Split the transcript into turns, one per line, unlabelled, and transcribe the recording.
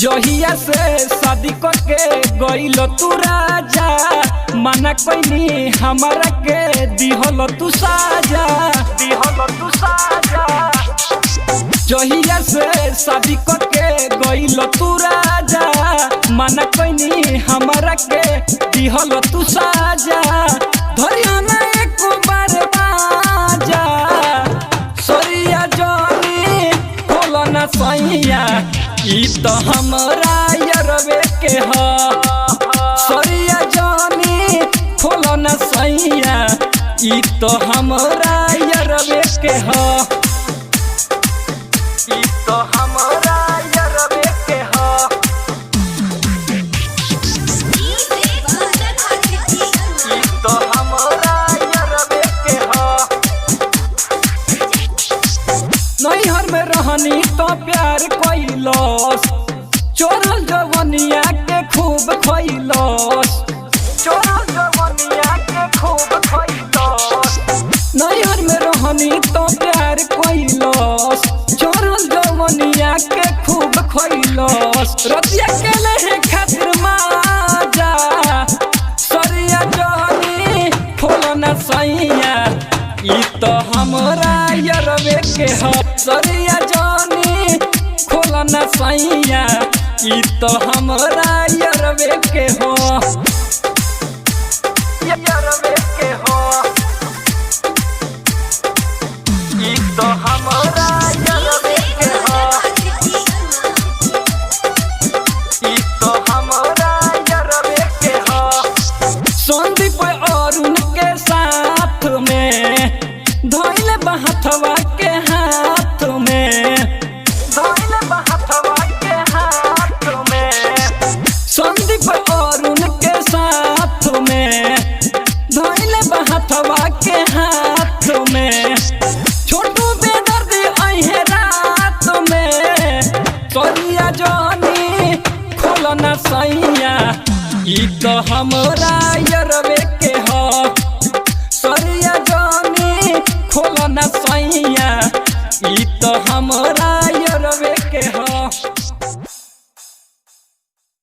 जहिया से शादी करके गइल तू राजा, मना कोई हमारा के दिहल तू साजा। जहिया से शादी करके गइल तू राजा, मना कोई हमारा के दिहल तू साजा। धरिया ना एक बार बाजा, सरिया जानी खोलो ना सैया, ई तो हमरा यरवे के ह। सरिया जानी खोलो ना सैया, ई तो हमरा यरवे के ह। ई तो हमरा यरवे के ह। ई तो हमरा यरवे के ह। नैहर में रहनी तो प्यार कैलस, चोरल जवनिया के खूब खैलस। नैहर में रहनी तो प्यार कैलस, चोरल जवनिया के खूब खैलस। रतिया के ले खातिर माजा, सरिया जानी खोलो ना सैया, ई तो हमरा यरवे के ह। सरिया जानी खोलो ना सैया, ई तो हमरा यरवे के हो। यरवे के हो, ई तो हमरा यरवे के हो। ई तो हमरा यरवे के हो। संदीप अरुण के साथ में धइले बहथवा के हाथ में, धइले बहथवा के हाथ में। संदीप अरुण के साथ में धइले बहथवा के हाथ में। छोटू बेदर्दी अइहे रात में, सरिया जानी खोलो ना सैया, ई तो हमरा यरवे के ह। सरिया जानी खोलो ना सैया, ई तो हमरा यरवे के ह।